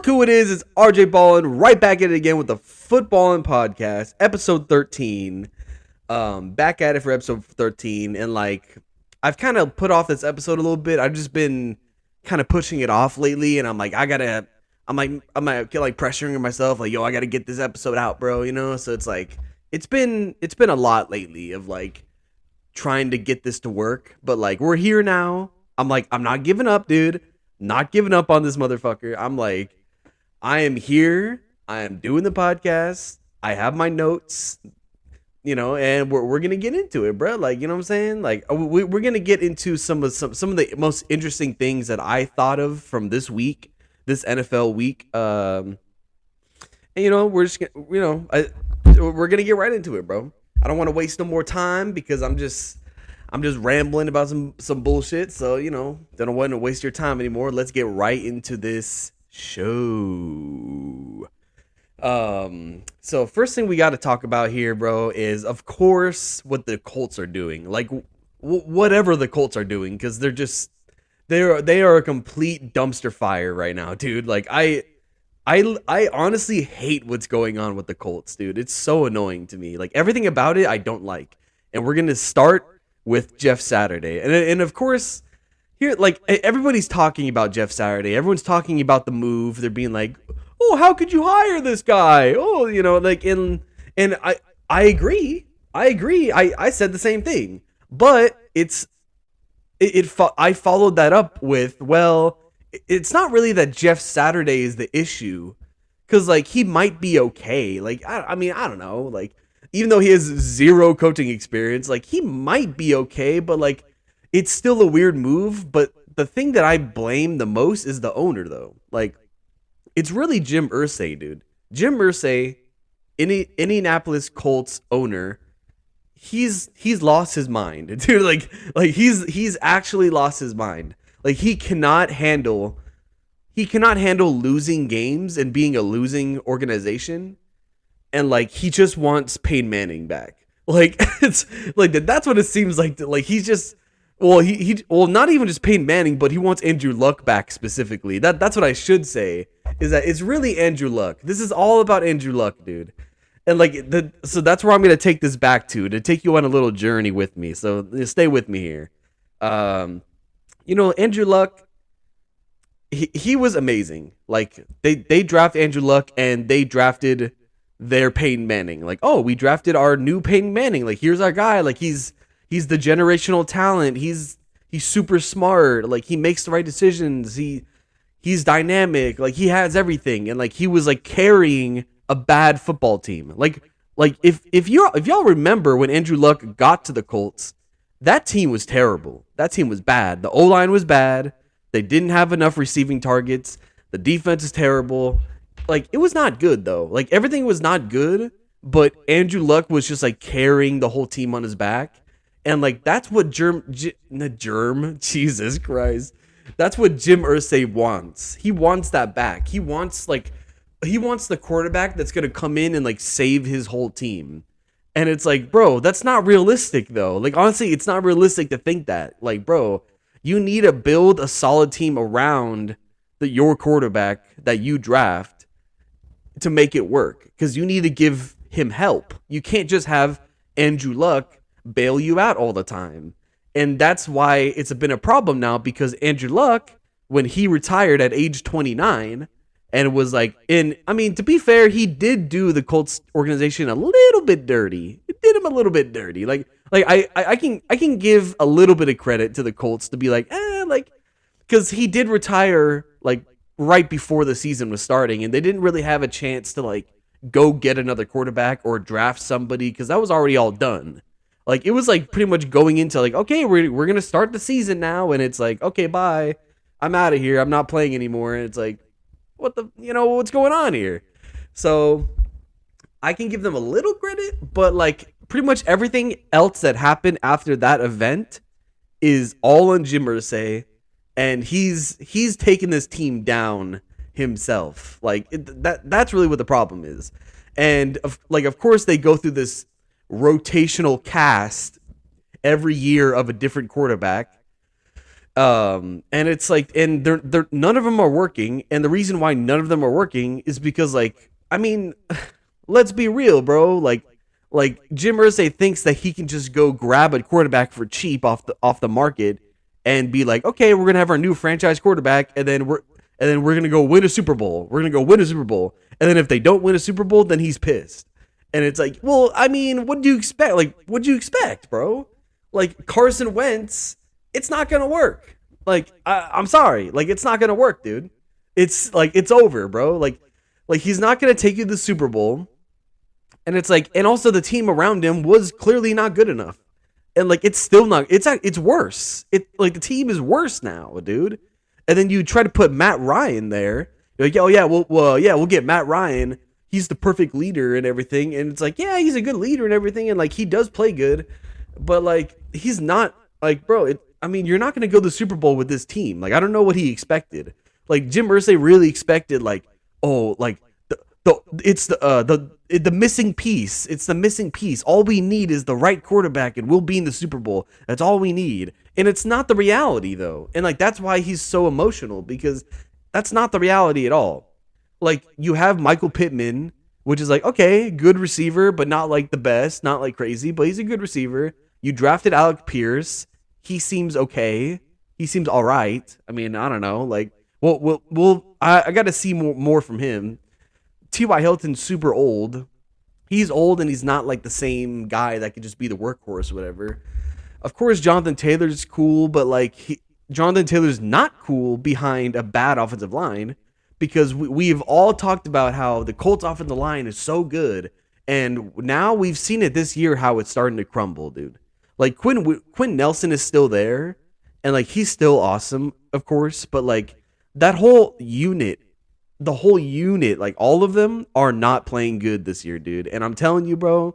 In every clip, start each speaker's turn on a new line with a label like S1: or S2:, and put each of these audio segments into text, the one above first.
S1: Look who it is. It's RJ Ballin, right back at it again with the Footballin' Podcast, episode 13. Back at it for episode 13. And like, I've kind of put off this episode a little bit. I've just been kind of pushing it off lately. And I'm like, I'm like pressuring myself. Like, yo, I got to get this episode out, bro. You know? So it's like, it's been a lot lately of like trying to get this to work. But like, we're here now. I'm like, I'm not giving up, dude. Not giving up on this motherfucker. I'm like, I am here. I am doing the podcast. I have my notes, you know, and we're gonna get into it, bro. Like, you know what I'm saying? Like, we're gonna get into some of the most interesting things that I thought of from this week, this NFL week. And you know, we're gonna get right into it, bro. I don't want to waste no more time because I'm just rambling about some bullshit. So, you know, don't want to waste your time anymore. Let's get right into this show. So first thing we got to talk about here, bro, is of course what the Colts are doing. Like whatever the Colts are doing, because they are a complete dumpster fire right now, dude. Like I honestly hate what's going on with the Colts, dude. It's so annoying to me. Like everything about it I don't like. And we're gonna start with Jeff Saturday. And of course, here, like, everybody's talking about Jeff Saturday. Everyone's talking about the move. They're being like, oh, how could you hire this guy? Oh, you know, like, and I agree. I said the same thing. But I followed that up with, well, it's not really that Jeff Saturday is the issue. Because, like, he might be okay. Like, I mean, I don't know. Like, even though he has zero coaching experience, like he might be okay, but like it's still a weird move. But the thing that I blame the most is the owner, though. Like it's really Jim Irsay, dude. Jim Irsay, Indianapolis Colts owner, he's lost his mind, dude. Like he's actually lost his mind. Like he cannot handle losing games and being a losing organization. And like he just wants Peyton Manning back. Like it's like that's what it seems like. Like he's just he not even just Peyton Manning, but he wants Andrew Luck back specifically. That's what I should say, is that it's really Andrew Luck. This is all about Andrew Luck, dude. And like so that's where I'm gonna take this back to take you on a little journey with me. So stay with me here. You know, Andrew Luck, he was amazing. Like they draft Andrew Luck and they drafted their Peyton Manning. Like, oh, we drafted our new Peyton Manning. Like, here's our guy. Like, he's the generational talent. He's super smart. Like, he makes the right decisions. He's dynamic. Like, he has everything. And like, he was like carrying a bad football team. Like if y'all remember when Andrew Luck got to the Colts, that team was terrible. That team was bad. The O-line was bad. They didn't have enough receiving targets. The defense is terrible. Like, it was not good, though. Like, everything was not good, but Andrew Luck was just, like, carrying the whole team on his back. And, like, that's what Jesus Christ. That's what Jim Irsay wants. He wants that back. He wants the quarterback that's going to come in and, like, save his whole team. And it's like, bro, that's not realistic, though. Like, honestly, it's not realistic to think that. Like, bro, you need to build a solid team around your quarterback that you draft to make it work, because you need to give him help. You can't just have Andrew Luck bail you out all the time. And that's why it's been a problem now, because Andrew Luck, when he retired at age 29 and was like, I mean, to be fair, he did do the Colts organization a little bit dirty. It did him a little bit dirty. Like I can give a little bit of credit to the Colts to be like, like, because he did retire like right before the season was starting, and they didn't really have a chance to like go get another quarterback or draft somebody, because that was already all done. Like, it was like pretty much going into like, okay, we're gonna start the season now, and it's like, okay, bye, I'm out of here, I'm not playing anymore. And it's like, what's going on here? So I can give them a little credit, but like pretty much everything else that happened after that event is all on Jim Irsay. And he's taken this team down himself. Like that's really what the problem is. And of course they go through this rotational cast every year of a different quarterback. And it's like, and they're none of them are working. And the reason why none of them are working is because, like, I mean, let's be real, bro. Like Jim Irsay thinks that he can just go grab a quarterback for cheap off the market and be like, okay, we're gonna have our new franchise quarterback, and then we're gonna go win a Super Bowl. We're gonna go win a Super Bowl, and then if they don't win a Super Bowl, then he's pissed. And it's like, well, I mean, what do you expect? Like, what do you expect, bro? Like Carson Wentz, it's not gonna work. Like, I'm sorry, like it's not gonna work, dude. It's like it's over, bro. Like he's not gonna take you to the Super Bowl. And it's like, and also the team around him was clearly not good enough. And like, it's still not, it's worse. It like the team is worse now, dude. And then you try to put Matt Ryan there. You're like, oh yeah, we'll get Matt Ryan. He's the perfect leader and everything. And it's like, yeah, he's a good leader and everything. And like, he does play good, but like, he's not like, bro, I mean, you're not going to go to the Super Bowl with this team. Like, I don't know what he expected. Like Jim Irsay really expected like, oh, like, it's the missing piece. It's the missing piece. All we need is the right quarterback, and we'll be in the Super Bowl. That's all we need. And it's not the reality, though. And like that's why he's so emotional, because that's not the reality at all. Like you have Michael Pittman, which is like, okay, good receiver, but not like the best, not like crazy, but he's a good receiver. You drafted Alec Pierce. He seems okay. He seems all right. I mean, I don't know. Like, I got to see more from him. T.Y. Hilton's super old. He's old and he's not like the same guy that could just be the workhorse or whatever. Of course, Jonathan Taylor's cool, but like Jonathan Taylor's not cool behind a bad offensive line, because we've all talked about how the Colts offensive line is so good, and now we've seen it this year how it's starting to crumble, dude. Like Quinn Nelson is still there, and like he's still awesome, of course, but like that whole unit. The whole unit, like all of them, are not playing good this year, dude. And I'm telling you, bro,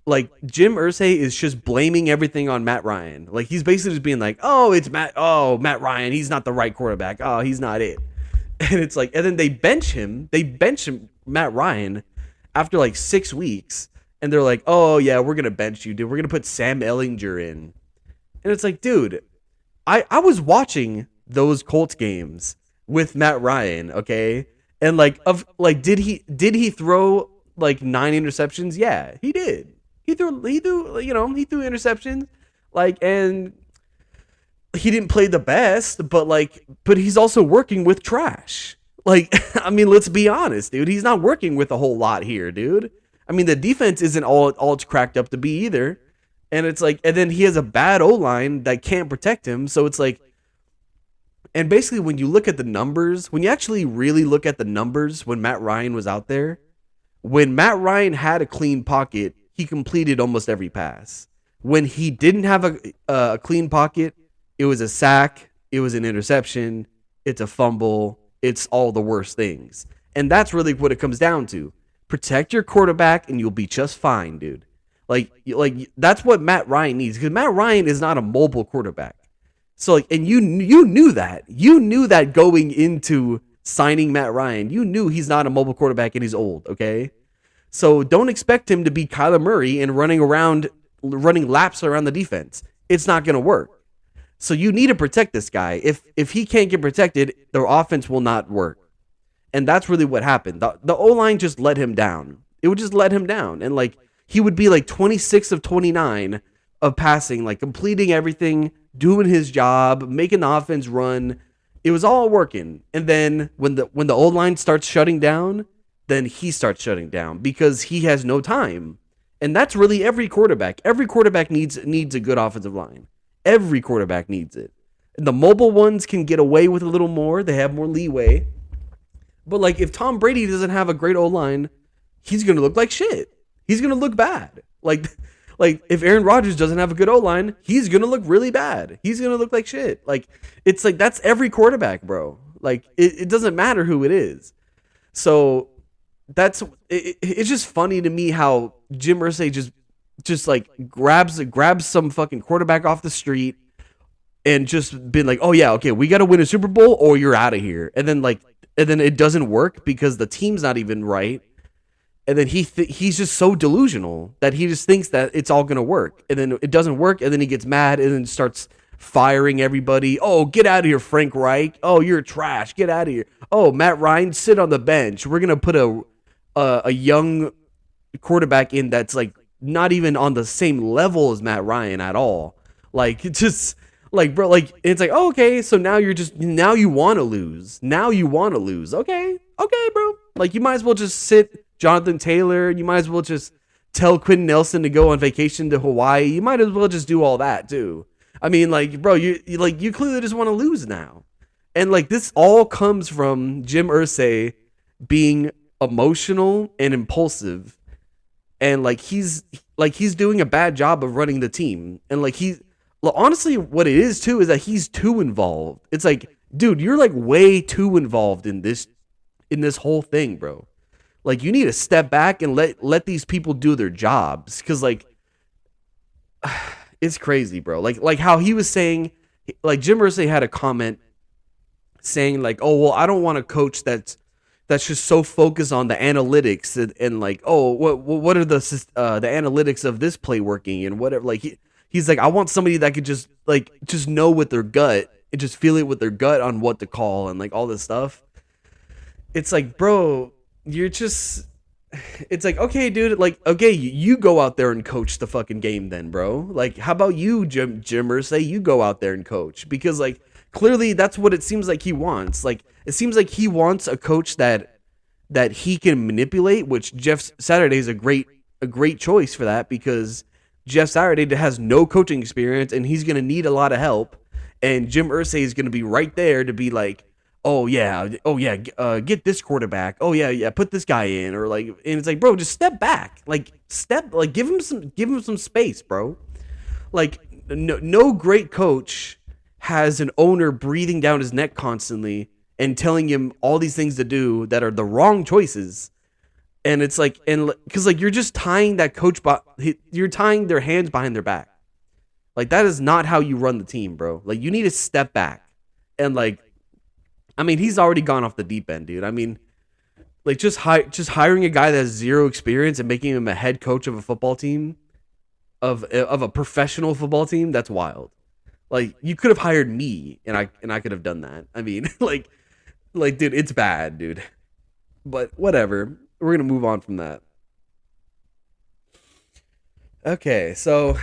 S1: like Jim Irsay is just blaming everything on Matt Ryan. Like he's basically just being like, oh, it's Matt Ryan. He's not the right quarterback. Oh, he's not it. And it's like, and then they bench him, Matt Ryan, after like 6 weeks. And they're like, oh yeah, we're going to bench you, dude. We're going to put Sam Ellinger in. And it's like, dude, I was watching those Colts games with Matt Ryan, okay? And like did he throw like 9 interceptions? Yeah, he did. He threw interceptions, like, and he didn't play the best, but he's also working with trash. Like, I mean, let's be honest, dude. He's not working with a whole lot here, dude. I mean, the defense isn't all it's cracked up to be either. And it's like, and then he has a bad O-line that can't protect him, so it's like. And basically, when you look at the numbers, when you actually really look at the numbers when Matt Ryan was out there, when Matt Ryan had a clean pocket, he completed almost every pass. When he didn't have a clean pocket, it was a sack, it was an interception, it's a fumble, it's all the worst things. And that's really what it comes down to. Protect your quarterback and you'll be just fine, dude. Like that's what Matt Ryan needs, because Matt Ryan is not a mobile quarterback. So like, and you knew that going into signing Matt Ryan, you knew he's not a mobile quarterback and he's old. Okay, so don't expect him to be Kyler Murray and running laps around the defense. It's not going to work. So you need to protect this guy. If he can't get protected, their offense will not work. And that's really what happened. The O-line just let him down. It would just let him down, and like he would be like 26 of 29 of passing, like completing everything, doing his job, making the offense run. It was all working. And then when the old line starts shutting down, then he starts shutting down because he has no time. And that's really every quarterback. Every quarterback needs a good offensive line. Every quarterback needs it. And the mobile ones can get away with a little more. They have more leeway. But like if Tom Brady doesn't have a great O-line, he's going to look like shit. He's going to look bad. Like if Aaron Rodgers doesn't have a good O-line, he's going to look really bad. He's going to look like shit. Like it's like that's every quarterback, bro. Like it doesn't matter who it is. So it's just funny to me how Jim Irsay just like grabs some fucking quarterback off the street and just been like, oh yeah, okay, we got to win a Super Bowl or you're out of here. And then it doesn't work because the team's not even right. And then he's just so delusional that he just thinks that it's all going to work. And then it doesn't work. And then he gets mad and then starts firing everybody. Oh, get out of here, Frank Reich. Oh, you're trash. Get out of here. Oh, Matt Ryan, sit on the bench. We're gonna put a young quarterback in that's like not even on the same level as Matt Ryan at all. Like it just like bro, like it's like oh, okay, so now now you want to lose. Now you want to lose. Okay, bro. Like you might as well just sit Jonathan Taylor. You might as well just tell Quentin Nelson to go on vacation to Hawaii. You might as well just do all that too. I mean, like, bro, you clearly just want to lose now. And like this all comes from Jim Irsay being emotional and impulsive. And like he's doing a bad job of running the team. And like honestly what it is too is that he's too involved. It's like, dude, you're like way too involved in this whole thing, bro. Like you need to step back and let these people do their jobs, cuz like it's crazy, bro. Like how he was saying, like Jim Irsay had a comment saying like, "Oh, well, I don't want a coach that's just so focused on the analytics and like, oh, what are the analytics of this play working and whatever." Like he's like, "I want somebody that could just know with their gut and just feel it with their gut on what to call and like all this stuff." It's like, bro, you're just, it's like, okay, dude, like, okay, you go out there and coach the fucking game then, bro. Like, how about you, Jim Irsay, you go out there and coach? Because, like, clearly that's what it seems like he wants. Like, it seems like he wants a coach that he can manipulate, which Jeff Saturday is a great choice for that, because Jeff Saturday has no coaching experience and he's going to need a lot of help. And Jim Irsay is going to be right there to be like, oh yeah, get this quarterback. Oh yeah, put this guy in, or like, and it's like, bro, just step back, give him some space, bro. Like, no great coach has an owner breathing down his neck constantly and telling him all these things to do that are the wrong choices. And it's like, and because like you're just tying that coach, you're tying their hands behind their back. Like that is not how you run the team, bro. Like you need to step back and like. I mean, he's already gone off the deep end, dude. I mean, like just hiring a guy that has zero experience and making him a head coach of a football team, of a professional football team, that's wild. Like you could have hired me and I could have done that. I mean, like dude, it's bad, dude. But whatever. We're going to move on from that. Okay, so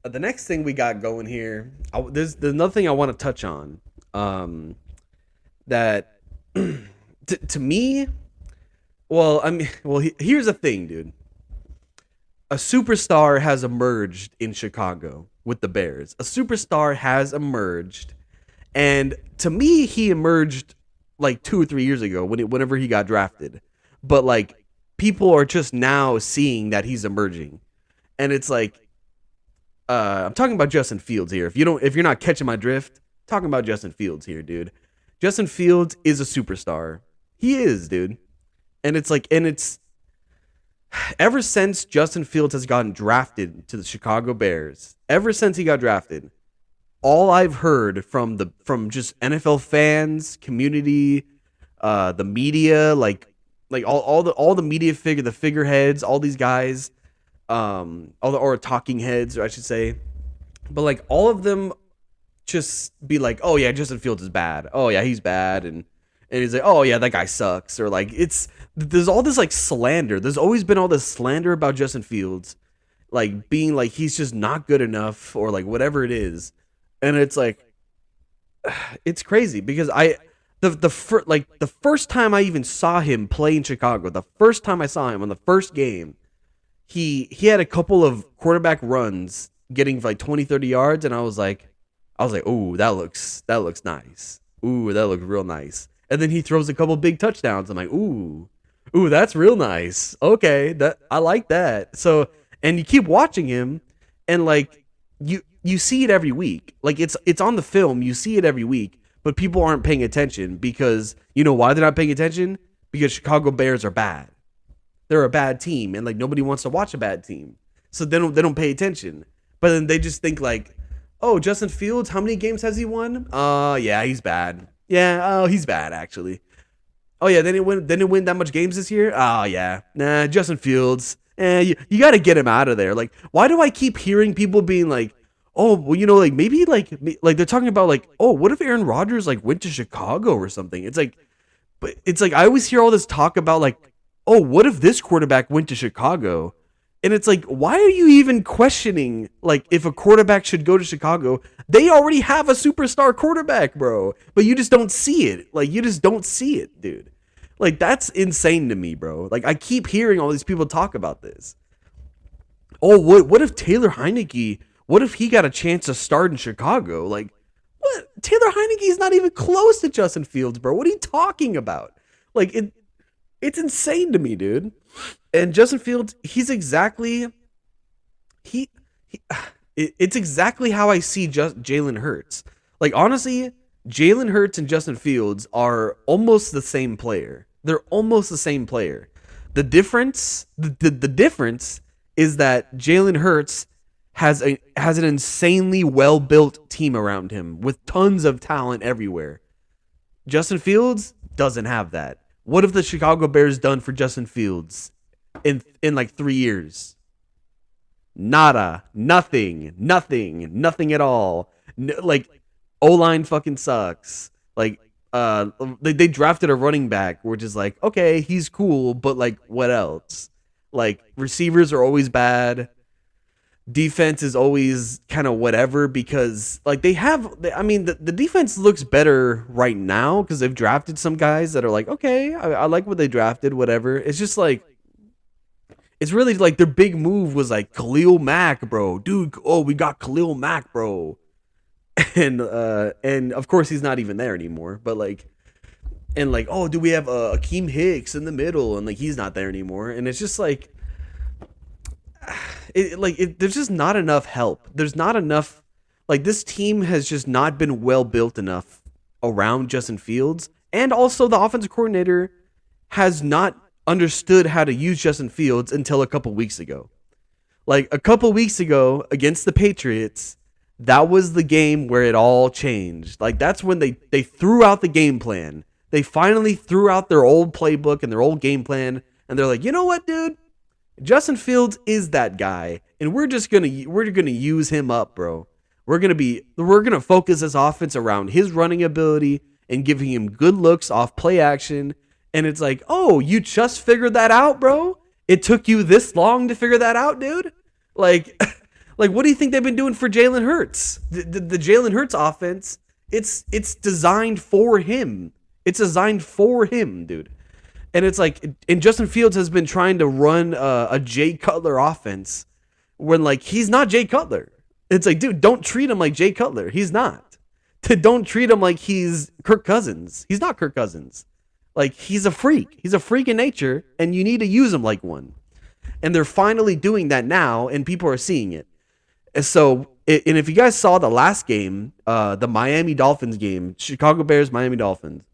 S1: the next thing we got going here, there's another thing I want to touch on. That to me, here's the thing, dude. A superstar has emerged in Chicago with the Bears. A superstar has emerged, and to me, he emerged like 2 or 3 years ago whenever he got drafted. But like people are just now seeing that he's emerging, and it's like I'm talking about Justin Fields here. If you're not catching my drift, talking about Justin Fields here, dude. Justin Fields is a superstar. He is, dude. And it's like, ever since Justin Fields has gotten drafted to the Chicago Bears, ever since he got drafted, all I've heard from just NFL fans, community, the media, like all the media the figureheads, all these guys, or talking heads, or I should say, but like all of them just be like, oh yeah, Justin Fields is bad. Oh yeah, he's bad, and he's like, oh yeah, that guy sucks, or like there's all this like slander. There's always been all this slander about Justin Fields, like being like he's just not good enough, or like whatever it is, and it's like it's crazy because the first time I even saw him play in Chicago, the first time I saw him on the first game, he had a couple of quarterback runs getting like 20-30 yards, and I was like, "Ooh, that looks nice. Ooh, that looks real nice." And then he throws a couple big touchdowns. I'm like, "Ooh, that's real nice. Okay, I like that." So, and you keep watching him, and like you see it every week. Like it's on the film. You see it every week, but people aren't paying attention because you know why they're not paying attention? Because Chicago Bears are bad. They're a bad team, and like nobody wants to watch a bad team, so they don't pay attention. But then they just think like, oh, Justin Fields, how many games has he won? Yeah, he's bad. Yeah, oh, he's bad actually. Oh yeah, they didn't win that much games this year. Oh yeah, nah, Justin Fields. You got to get him out of there. Like, why do I keep hearing people being like, oh, well, like maybe like they're talking about like, oh, what if Aaron Rodgers like went to Chicago or something? It's like, but it's like I always hear all this talk about like, oh, what if this quarterback went to Chicago? And it's like, why are you even questioning like if a quarterback should go to Chicago? They already have a superstar quarterback, bro. But you just don't see it. Like you just don't see it, dude. Like that's insane to me, bro. Like I keep hearing all these people talk about this. Oh, what if Taylor Heineke? What if he got a chance to start in Chicago? Like, what? Taylor Heineke's not even close to Justin Fields, bro. What are you talking about? Like it's insane to me, dude. And Justin Fields, he's exactly it's exactly how I see just Jalen Hurts. Like honestly, Jalen Hurts and Justin Fields are almost the same player. They're almost the same player. The difference, the difference is that Jalen Hurts has an insanely well built team around him with tons of talent everywhere. Justin Fields doesn't have that. What have the Chicago Bears done for Justin Fields in like 3 years? Nada, nothing at all. Like O-line fucking sucks. Like they drafted a running back, which is like, okay, he's cool, but like what else? Like receivers are always bad. Defense is always kind of whatever because like the defense looks better right now because they've drafted some guys that are like, okay, I like what they drafted, whatever. It's just like, it's really like their big move was like Khalil Mack, bro. Dude, oh, we got Khalil Mack, bro. And of course he's not even there anymore, but like, and like, oh, do we have Akeem Hicks in the middle? And like, he's not there anymore. And it's just like, there's just not enough help. There's not enough, like this team has just not been well built enough around Justin Fields. And also the offensive coordinator has not understood how to use Justin Fields until a couple weeks ago. Like a couple weeks ago against the Patriots, that was the game where it all changed. Like that's when they threw out the game plan. They finally threw out their old playbook and their old game plan. And they're like, you know what, dude? Justin Fields is that guy, and we're gonna use him up, bro. We're gonna focus this offense around his running ability and giving him good looks off play action. And it's like, oh, you just figured that out, bro? It took you this long to figure that out, dude? Like, like what do you think they've been doing for Jalen Hurts? The Jalen Hurts offense, it's designed for him. It's designed for him, dude. And it's like, and Justin Fields has been trying to run a Jay Cutler offense when like he's not Jay Cutler. It's like, dude, don't treat him like Jay Cutler. He's not. Don't treat him like he's Kirk Cousins. He's not Kirk Cousins. Like he's a freak. He's a freak in nature, and you need to use him like one. And they're finally doing that now, and people are seeing it. And so, and if you guys saw the last game, the Miami Dolphins game, Chicago Bears, Miami Dolphins.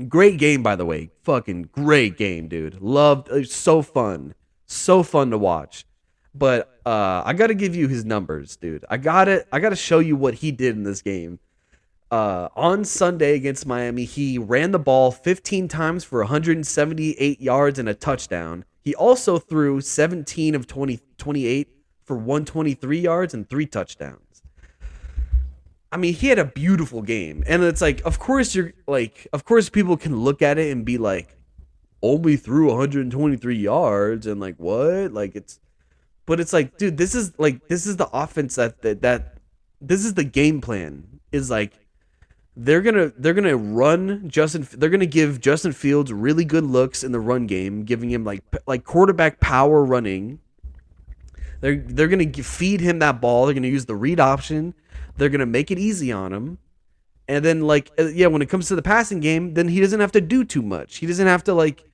S1: Great game, by the way. Fucking great game, dude. Loved. So fun. So fun to watch. But I got to give you his numbers, dude. I got to show you what he did in this game. On Sunday against Miami, he ran the ball 15 times for 178 yards and a touchdown. He also threw 17 of 28 for 123 yards and 3 touchdowns. I mean, he had a beautiful game. And it's like, of course people can look at it and be like, only threw 123 yards and like what? Like but it's like, dude, this is the offense that this is the game plan. Is like they're gonna run they're gonna give Justin Fields really good looks in the run game, giving him like quarterback power running. They're gonna feed him that ball. They're gonna use the read option. They're going to make it easy on him. And then, like, yeah, when it comes to the passing game, then he doesn't have to do too much. He doesn't have to, like,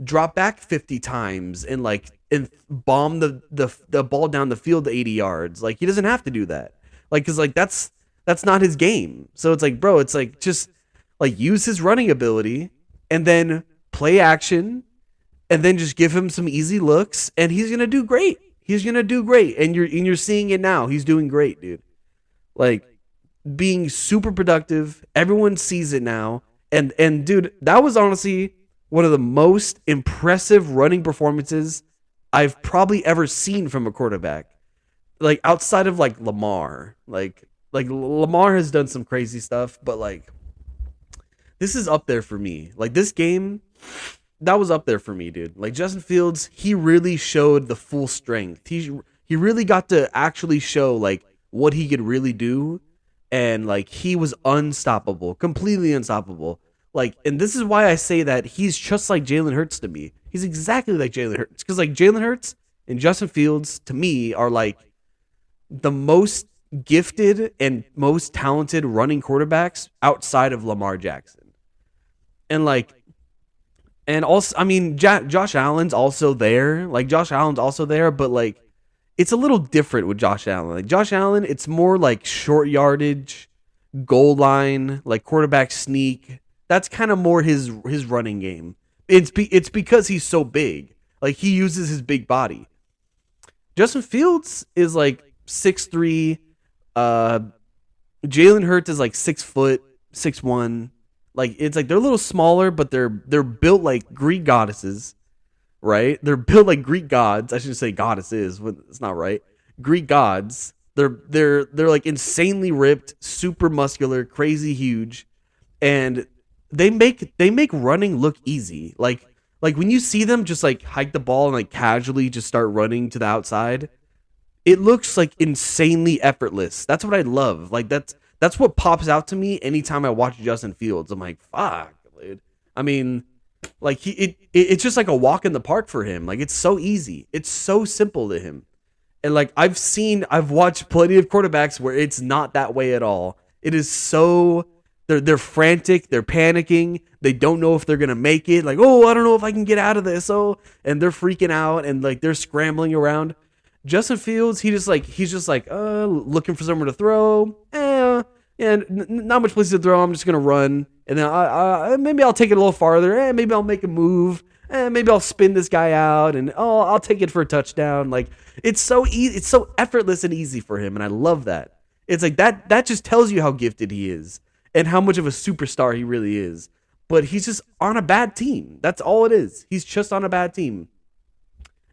S1: drop back 50 times and, like, and bomb the ball down the field to 80 yards. Like, he doesn't have to do that. Like, because, like, that's not his game. So it's like, bro, it's like, just, like, use his running ability and then play action and then just give him some easy looks and he's going to do great. He's going to do great. And you're seeing it now. He's doing great, dude. Like being super productive. Everyone sees it now. And dude, that was honestly one of the most impressive running performances I've probably ever seen from a quarterback. like outside of like Lamar, like Lamar has done some crazy stuff, but like this is up there for me. Like this game, that was up there for me, dude. Like Justin Fields, he really showed the full strength. He really got to actually show like what he could really do, and like he was unstoppable, completely unstoppable. Like, and this is why I say that he's just like Jalen Hurts to me. He's exactly like Jalen Hurts, because like Jalen Hurts and Justin Fields to me are like the most gifted and most talented running quarterbacks outside of Lamar Jackson. And like, and also, I mean, Josh Allen's also there. Like, Josh Allen's also there, but like, it's a little different with Josh Allen. Like, Josh Allen, it's more like short yardage, goal line, like quarterback sneak. That's kind of more his running game. It's because he's so big. Like, he uses his big body. Justin Fields is like 6'3". Jalen Hurts is like 6', 6'1". Like, it's like they're a little smaller, but they're built like Greek goddesses, right? They're built like Greek gods. I shouldn't say goddesses. It's not right. Greek gods. They're like insanely ripped, super muscular, crazy huge, and they make running look easy. Like when you see them just like hike the ball and like casually just start running to the outside, it looks like insanely effortless. That's what I love. Like that's what pops out to me anytime I watch Justin Fields. I'm like, fuck, dude. I mean, like it's just like a walk in the park for him. Like, it's so easy. It's so simple to him. And like I've watched plenty of quarterbacks where it's not that way at all. It is so they're frantic, they're panicking, they don't know if they're gonna make it. Like, oh, I don't know if I can get out of this. Oh, and they're freaking out and like they're scrambling around. Justin Fields, he's just like looking for somewhere to throw. Yeah, not much place to throw. I'm just gonna run, and then maybe I'll take it a little farther. Maybe I'll make a move. Maybe I'll spin this guy out, and I'll take it for a touchdown. Like, it's so easy, it's so effortless and easy for him, and I love that. It's like that just tells you how gifted he is and how much of a superstar he really is. But he's just on a bad team. That's all it is. He's just on a bad team.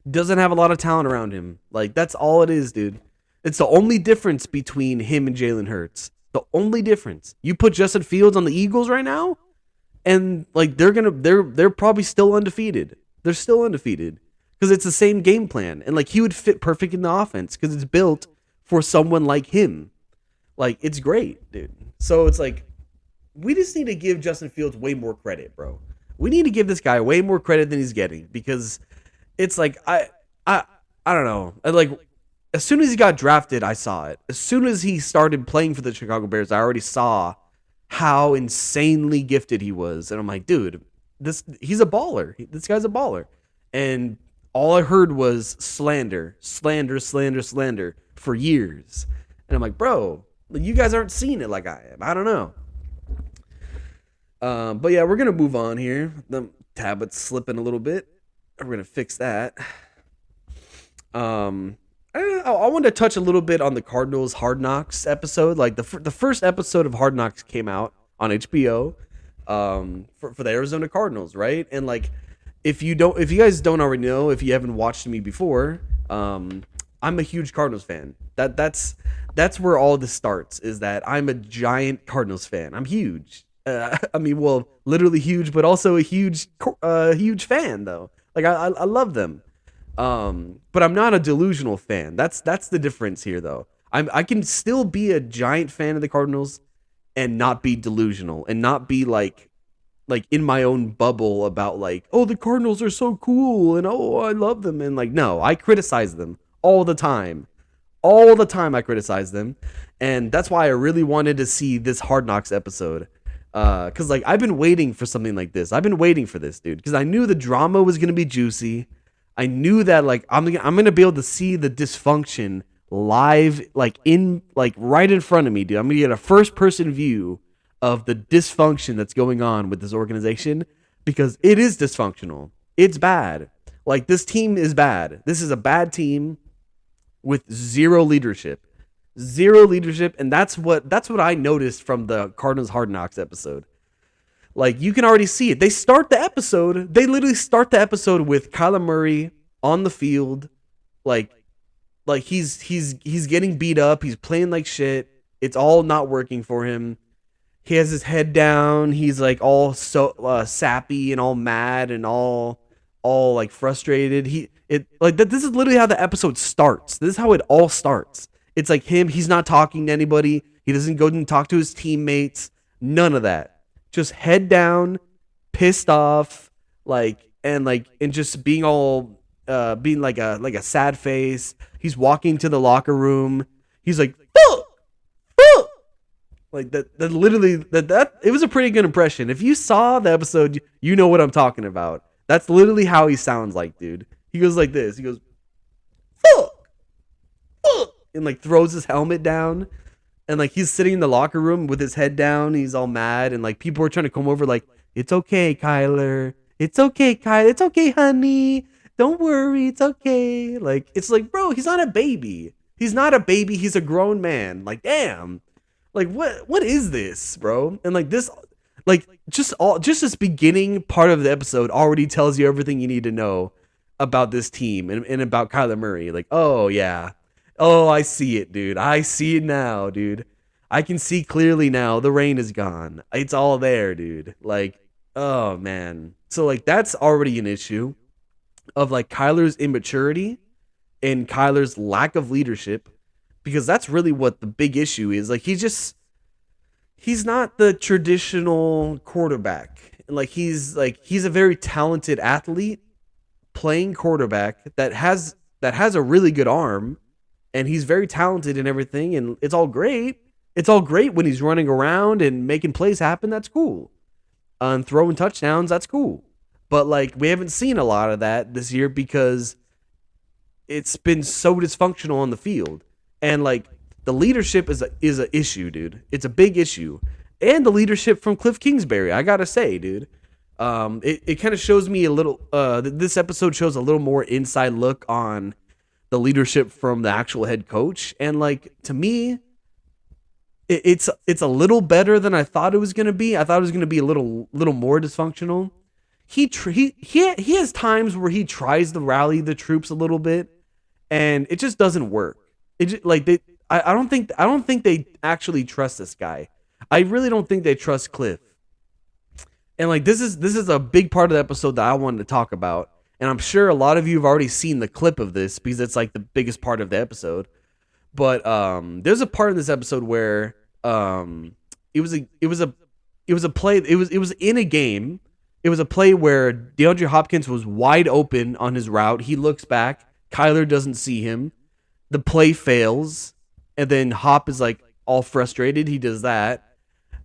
S1: Doesn't have a lot of talent around him. Like, that's all it is, dude. It's the only difference between him and Jalen Hurts. The only difference. You put Justin Fields on the Eagles right now, and like they're probably still undefeated. They're still undefeated because it's the same game plan, and like he would fit perfect in the offense because it's built for someone like him. Like, it's great, dude. So it's like we just need to give Justin Fields way more credit, bro. We need to give this guy way more credit than he's getting, because it's like I don't know. Like, as soon as he got drafted, I saw it. As soon as he started playing for the Chicago Bears, I already saw how insanely gifted he was. And I'm like, dude, he's a baller. This guy's a baller. And all I heard was slander for years. And I'm like, bro, you guys aren't seeing it like I am. I don't know. But yeah, we're going to move on here. The tablet's slipping a little bit. We're going to fix that. I wanted to touch a little bit on the Cardinals Hard Knocks episode. Like, the first episode of Hard Knocks came out on HBO for the Arizona Cardinals, right? And like, if you guys don't already know, if you haven't watched me before, I'm a huge Cardinals fan. That's where all this starts, is that I'm a giant Cardinals fan. I'm huge. I mean, well, literally huge, but also a huge fan though. Like, I love them. But I'm not a delusional fan. That's the difference here, though. I can still be a giant fan of the Cardinals and not be delusional and not be like in my own bubble about like, oh, the Cardinals are so cool and oh, I love them, and like, no, I criticize them all the time. All the time I criticize them, and that's why I really wanted to see this Hard Knocks episode. Cause like I've been waiting for something like this. I've been waiting for this, dude, because I knew the drama was gonna be juicy. I knew that like I'm gonna be able to see the dysfunction live, like right in front of me, dude. I'm gonna get a first person view of the dysfunction that's going on with this organization, because it is dysfunctional. It's bad. Like, this team is bad. This is a bad team with zero leadership, and that's what I noticed from the Cardinals Hard Knocks episode. Like, you can already see it. They literally start the episode with Kyler Murray on the field, like like he's getting beat up. He's playing like shit. It's all not working for him. He has his head down. He's like all so sappy and all mad and all like frustrated. This is literally how the episode starts. This is how it all starts. It's like him. He's not talking to anybody. He doesn't go and talk to his teammates. None of that. Just head down, pissed off, and just being all being like a sad face. He's walking to the locker room. He's like, fuck, fuck. Like that literally that it was a pretty good impression. If you saw the episode, you know what I'm talking about. That's literally how he sounds like, dude. He goes like this. He goes, fuck, fuck, and like throws his helmet down. And like he's sitting in the locker room with his head down. He's all mad. And like people are trying to come over like, it's okay, Kyler. It's okay, Kyler. It's okay, honey. Don't worry. It's okay. Like, it's like, bro, he's not a baby. He's not a baby. He's a grown man. Like, damn. Like, what is this, bro? And like this, like just this beginning part of the episode already tells you everything you need to know about this team and about Kyler Murray. Like, oh yeah. Oh, I see it, dude. I see it now, dude. I can see clearly now. The rain is gone. It's all there, dude. Like, oh man. So like that's already an issue of like Kyler's immaturity and Kyler's lack of leadership, because that's really what the big issue is. Like he's not the traditional quarterback. Like he's a very talented athlete playing quarterback that has a really good arm. And he's very talented and everything, and it's all great. It's all great when he's running around and making plays happen. That's cool. And throwing touchdowns, that's cool. But like we haven't seen a lot of that this year because it's been so dysfunctional on the field. And like the leadership is a issue, dude. It's a big issue. And the leadership from Cliff Kingsbury, I gotta say, dude. It kind of shows me a little. This episode shows a little more inside look on the leadership from the actual head coach, and like to me it's a little better than I thought it was going to be. I thought it was going to be a little more dysfunctional. He has times where he tries to rally the troops a little bit and it just doesn't work. It just, like I don't think they actually trust this guy. I really don't think they trust Cliff. And like this is a big part of the episode that I wanted to talk about. And I'm sure a lot of you have already seen the clip of this because it's like the biggest part of the episode. But there's a part in this episode where it was a play. It was in a game. It was a play where DeAndre Hopkins was wide open on his route. He looks back. Kyler doesn't see him. The play fails, and then Hop is like all frustrated. He does that.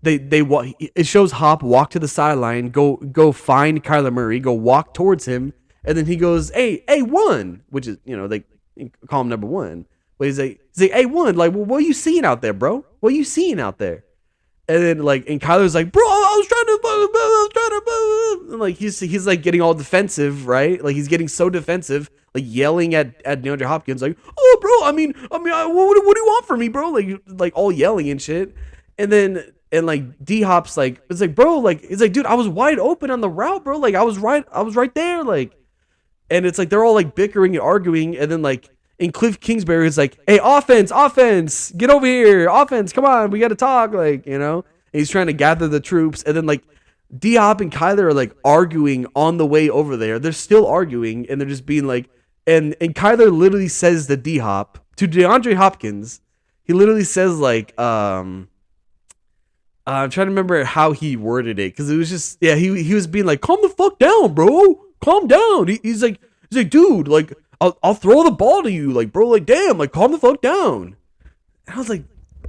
S1: It shows Hop walk to the sideline, go find Kyler Murray, go walk towards him. And then he goes, hey, A1, which is, they call him number one. But he's like, A1, like, well, what are you seeing out there, bro? What are you seeing out there? And then, like, and Kyler's like, bro, I was trying to, and like, he's like getting all defensive, right? Like, he's getting so defensive, like yelling at DeAndre Hopkins, like, oh, bro, I mean, what do you want from me, bro? Like all yelling and shit. And then, and like D-Hop's like, it's like, bro, like, it's like, dude, I was wide open on the route, bro. Like, I was right there, like. And it's like they're all like bickering and arguing, and then like and Cliff Kingsbury is like, "Hey, offense, get over here, offense, come on, we got to talk," like And he's trying to gather the troops, and then like D-Hop and Kyler are like arguing on the way over there. They're still arguing, and they're just being like, and Kyler literally says to D-Hop, to DeAndre Hopkins, he literally says like, I'm trying to remember how he worded it because it was just he was being like, calm the fuck down, bro. Calm down. He's like, dude, like, I'll throw the ball to you, like, bro, like, damn, like, calm the fuck down. And I was like,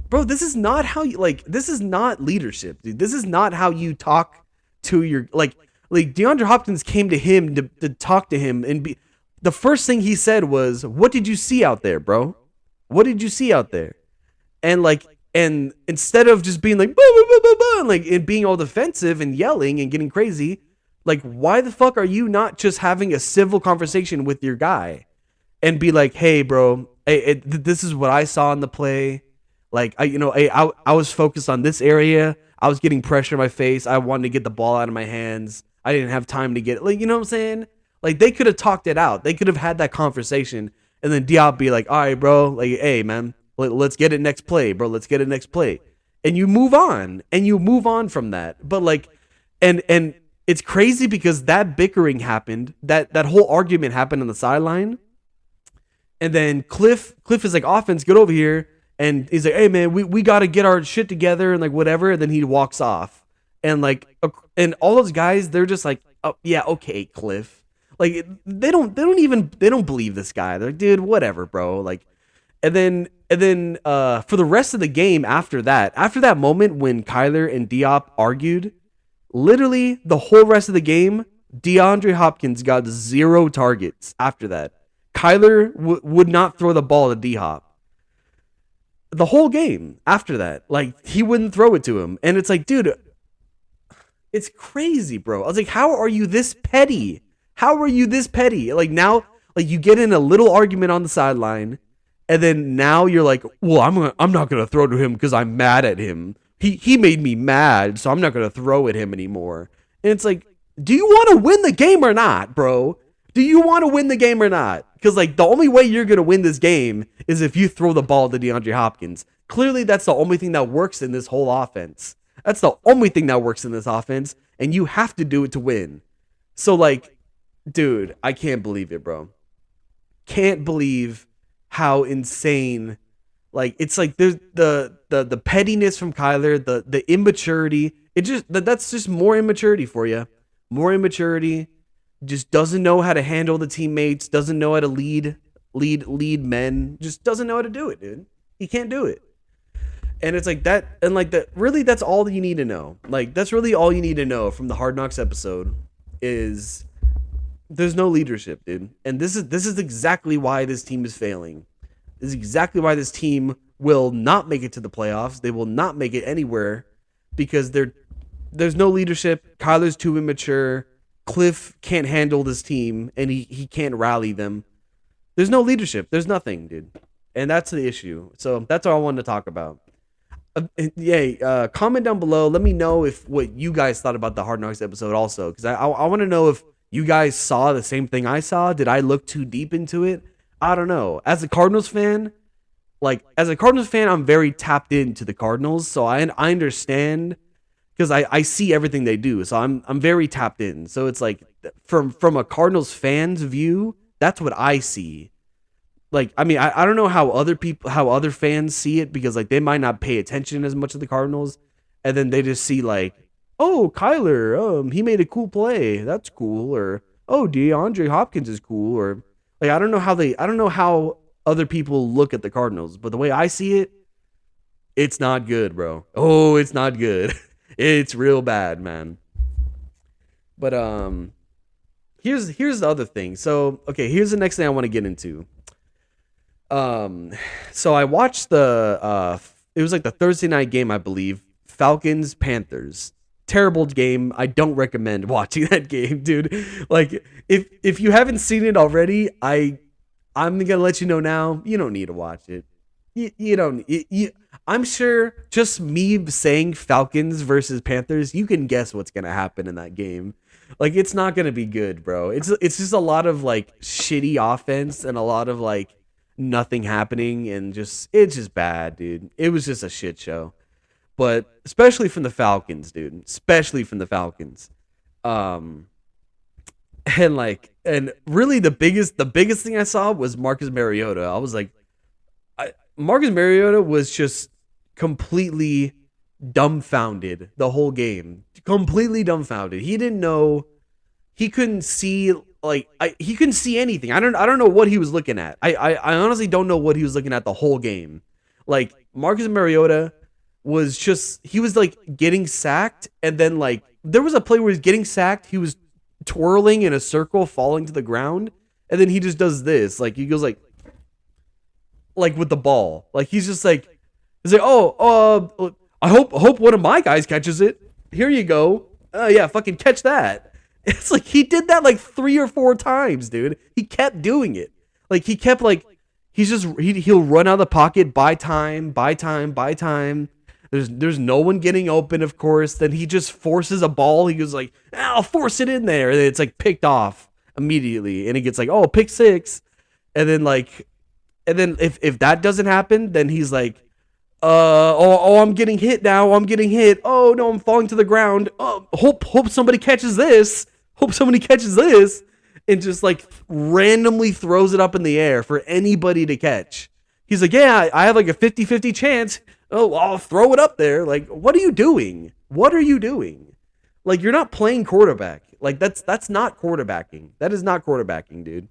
S1: bro, this is not how you, like, this is not leadership, dude. This is not how you talk to your, like DeAndre Hopkins came to him to talk to him, and the first thing he said was, what did you see out there, bro? What did you see out there? And like, and instead of just being like, bah, bah, bah, bah, bah, like, and being all defensive and yelling and getting crazy, like, why the fuck are you not just having a civil conversation with your guy and be like, hey, bro, this is what I saw in the play. Like, I was focused on this area. I was getting pressure in my face. I wanted to get the ball out of my hands. I didn't have time to get it. Like, you know what I'm saying? Like, they could have talked it out. They could have had that conversation And then Diop be like, all right, bro, like, hey, man, let's get it next play, bro. Let's get it next play. And you move on from that. But like, and it's crazy because that bickering happened, that whole argument happened on the sideline. And then Cliff is like, offense, get over here. And he's like, hey, man, we got to get our shit together and like whatever. And then he walks off. And like, and all those guys, they're just like, oh, yeah, okay, Cliff. Like, they don't believe this guy. They're like, dude, whatever, bro. Like, and then for the rest of the game after that moment when Kyler and Diop argued, literally the whole rest of the game, DeAndre Hopkins got 0 targets after that. Kyler would not throw the ball to D-Hop. The whole game after that, like, he wouldn't throw it to him. And it's like, dude, it's crazy, bro. I was like, how are you this petty? How are you this petty? Like, now, like, you get in a little argument on the sideline, and then now you're like, well, I'm not gonna throw to him because I'm mad at him. He made me mad, so I'm not gonna throw at him anymore. And it's like, do you want to win the game or not, bro? Do you want to win the game or not? Because, like, the only way you're going to win this game is if you throw the ball to DeAndre Hopkins. Clearly, that's the only thing that works in this whole offense. That's the only thing that works in this offense, and you have to do it to win. So, like, dude, I can't believe it, bro. Can't believe how insane. Like, it's like there's the pettiness from Kyler, the immaturity. That's just more immaturity for you. More immaturity. Just doesn't know how to handle the teammates, doesn't know how to lead men, just doesn't know how to do it, dude. He can't do it. And it's like that, and like that, really, that's all you need to know. Like, that's really all you need to know from the Hard Knocks episode is there's no leadership, dude. And this is exactly why this team is failing. This is exactly why this team will not make it to the playoffs. They will not make it anywhere because there's no leadership. Kyler's too immature. Cliff can't handle this team, and he can't rally them. There's no leadership. There's nothing, dude. And that's the issue. So that's all I wanted to talk about. Comment down below. Let me know what you guys thought about the Hard Knocks episode also, because I want to know if you guys saw the same thing I saw. Did I look too deep into it? I don't know. As a Cardinals fan, I'm very tapped into the Cardinals, so I understand. Because I see everything they do, so I'm very tapped in. So it's like from a Cardinals fan's view, that's what I see. Like, I mean, I don't know how other fans see it, because like they might not pay attention as much to the Cardinals, and then they just see like, oh, Kyler, he made a cool play, that's cool, or oh, DeAndre Hopkins is cool, or like I don't know how other people look at the Cardinals, but the way I see it, it's not good, bro. Oh, it's not good. It's real bad, man. But here's the other thing. So, okay, here's the next thing I want to get into. So I watched it was like the Thursday night game, I believe. Falcons Panthers. Terrible game. I don't recommend watching that game, dude. Like, if you haven't seen it already, I'm gonna let you know now. You don't need to watch it. You don't. I'm sure just me saying Falcons versus Panthers, you can guess what's gonna happen in that game. Like, it's not gonna be good, bro. It's just a lot of like shitty offense and a lot of like nothing happening, and it's just bad, dude. It was just a shit show. But especially from the Falcons, dude. Especially from the Falcons. And really the biggest thing I saw was Marcus Mariota. I was like, Marcus Mariota was just completely dumbfounded the whole game. Completely dumbfounded. He didn't know. He couldn't see. He couldn't see anything. I don't know what he was looking at. I honestly don't know what he was looking at the whole game. Like, Marcus Mariota was just, he was like getting sacked, and then like there was a play where he's getting sacked. He was twirling in a circle, falling to the ground, and then he just does this. Like, he goes like with the ball. Like, he's like, oh, I hope one of my guys catches it. Here you go. Yeah, fucking catch that. It's like he did that like 3 or 4 times, dude. He kept doing it. Like, he kept like, he'll run out of the pocket, buy time. There's no one getting open, of course. Then he just forces a ball. He goes like, I'll force it in there. And it's like picked off immediately. And he gets like, oh, pick 6. And then like And then if that doesn't happen, then he's like, I'm getting hit now. I'm getting hit. Oh no, I'm falling to the ground. Oh, hope somebody catches this. Hope somebody catches this, and just like randomly throws it up in the air for anybody to catch. He's like, yeah, I have like a 50-50 chance. Oh, I'll throw it up there. Like, what are you doing? What are you doing? Like, you're not playing quarterback. Like, that's not quarterbacking. That is not quarterbacking, dude.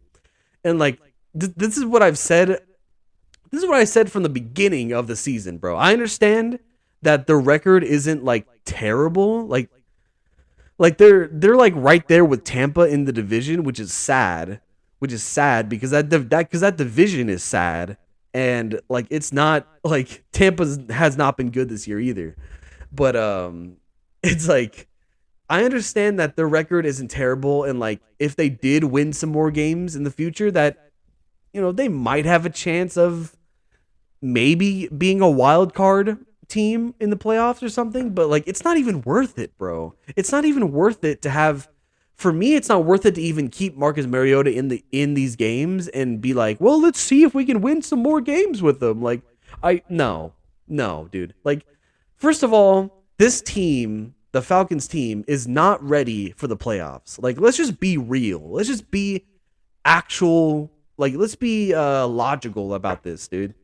S1: And like, this is what I've said. This is what I said from the beginning of the season, bro. I understand that the record isn't like terrible. Like they're like right there with Tampa in the division, which is sad. Which is sad because that division is sad. And like it's not like Tampa has not been good this year either. But it's like I understand that their record isn't terrible, and like if they did win some more games in the future, that they might have a chance of maybe being a wild card team in the playoffs or something. But like it's not even worth it, bro. It's not even worth it to have. For me, it's not worth it to even keep Marcus Mariota in these games and be like, well, let's see if we can win some more games with them. Like, no, dude. Like, first of all, this team, the Falcons team, is not ready for the playoffs. Like, let's just be real. Let's just be actual. Like, let's be logical about this, dude.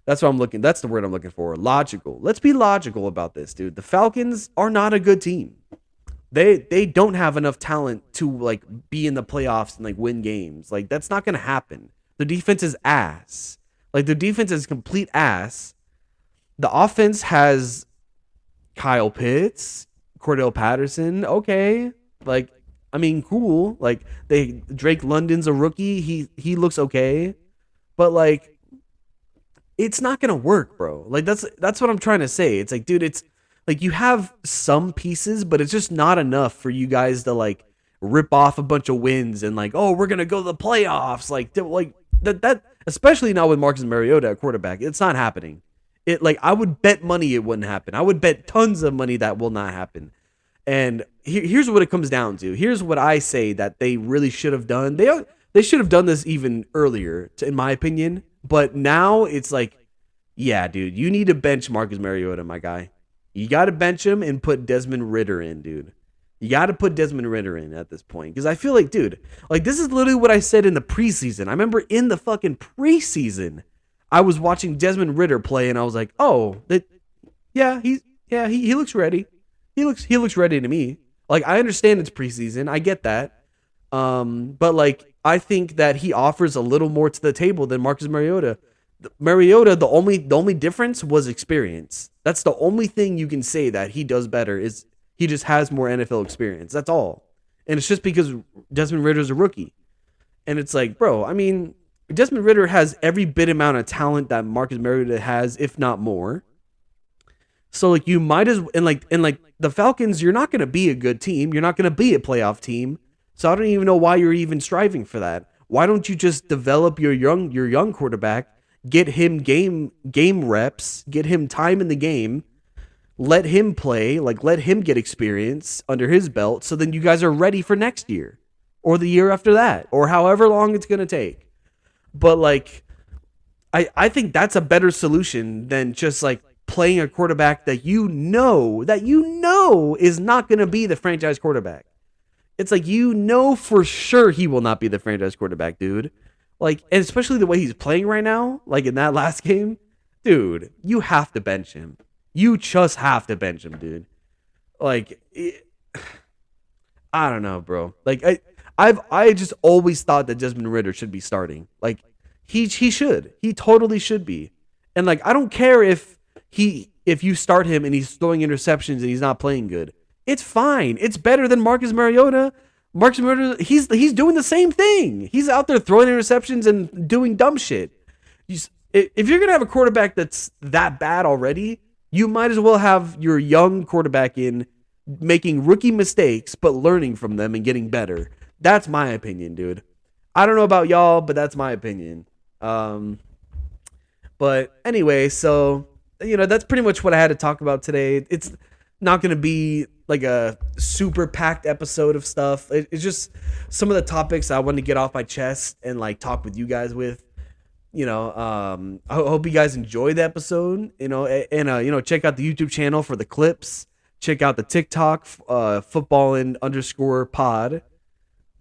S1: That's what I'm looking. That's the word I'm looking for. Logical. Let's be logical about this, dude. The Falcons are not a good team. They don't have enough talent to like be in the playoffs and like win games. Like that's not gonna happen. The defense is ass. Like the defense is complete ass. The offense has Kyle Pitts, Cordell Patterson. Okay, like I mean, cool. Like Drake London's a rookie. He looks okay, but like it's not gonna work, bro. Like that's what I'm trying to say. It's like, dude, it's like you have some pieces, but it's just not enough for you guys to like rip off a bunch of wins and like, oh, we're gonna go to the playoffs. Like that especially now with Marcus Mariota at quarterback, it's not happening. It like I would bet money it wouldn't happen. I would bet tons of money that will not happen. And here's what it comes down to. Here's what I say that they really should have done. They should have done this even earlier, in my opinion. But now it's like, yeah, dude, you need to bench Marcus Mariota, my guy. You got to bench him and put Desmond Ridder in, dude. You got to put Desmond Ridder in at this point. Because I feel like, dude, like this is literally what I said in the preseason. I remember in the fucking preseason, I was watching Desmond Ridder play and I was like, oh, he looks ready. He looks ready to me. Like, I understand it's preseason. I get that. But like, I think that he offers a little more to the table than Marcus Mariota. Mariota, the only difference was experience. That's the only thing you can say that he does better is he just has more NFL experience. That's all. And it's just because Desmond Ridder's a rookie. And it's like, bro, I mean, Desmond Ridder has every bit amount of talent that Marcus Mariota has, if not more. So like you might as and like the Falcons, you're not going to be a good team. You're not going to be a playoff team. So I don't even know why you're even striving for that. Why don't you just develop your young quarterback? Get him game reps, get him time in the game, let him play, like let him get experience under his belt so then you guys are ready for next year or the year after that or however long it's going to take. But like I think that's a better solution than just like playing a quarterback that you know is not going to be the franchise quarterback. It's like for sure he will not be the franchise quarterback, dude. Like, and especially the way he's playing right now, like in that last game, dude, you have to bench him. You just have to bench him, dude. Like, I don't know, bro. Like, I just always thought that Desmond Ridder should be starting. Like, he should. He totally should be. And like, I don't care if you start him and he's throwing interceptions and he's not playing good. It's fine. It's better than Marcus Mariota. Marcus Mariota, he's doing the same thing. He's out there throwing interceptions and doing dumb shit. If you're going to have a quarterback that's that bad already, you might as well have your young quarterback in making rookie mistakes, but learning from them and getting better. That's my opinion, dude. I don't know about y'all, but that's my opinion. But anyway, so, that's pretty much what I had to talk about today. It's not going to be like a super packed episode of stuff. It's just some of the topics I wanted to get off my chest and like talk with you guys with. I hope you guys enjoyed the episode. And check out the YouTube channel for the clips. Check out the TikTok, football and underscore pod.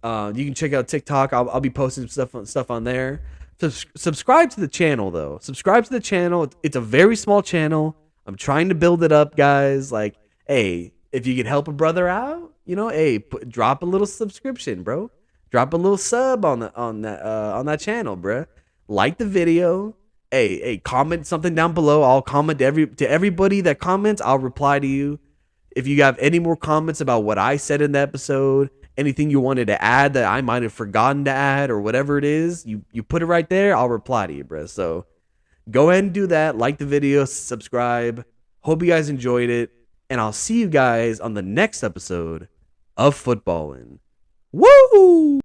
S1: You can check out TikTok. I'll be posting stuff on there. Subscribe to the channel though. Subscribe to the channel. It's a very small channel. I'm trying to build it up, guys. Like, hey, if you can help a brother out, hey, drop a little subscription, bro. Drop a little sub on that channel, bro. Like the video. Hey, comment something down below. I'll comment to everybody that comments. I'll reply to you. If you have any more comments about what I said in the episode, anything you wanted to add that I might have forgotten to add or whatever it is, you put it right there. I'll reply to you, bro. So go ahead and do that. Like the video, subscribe. Hope you guys enjoyed it. And I'll see you guys on the next episode of Footballin'. Woo!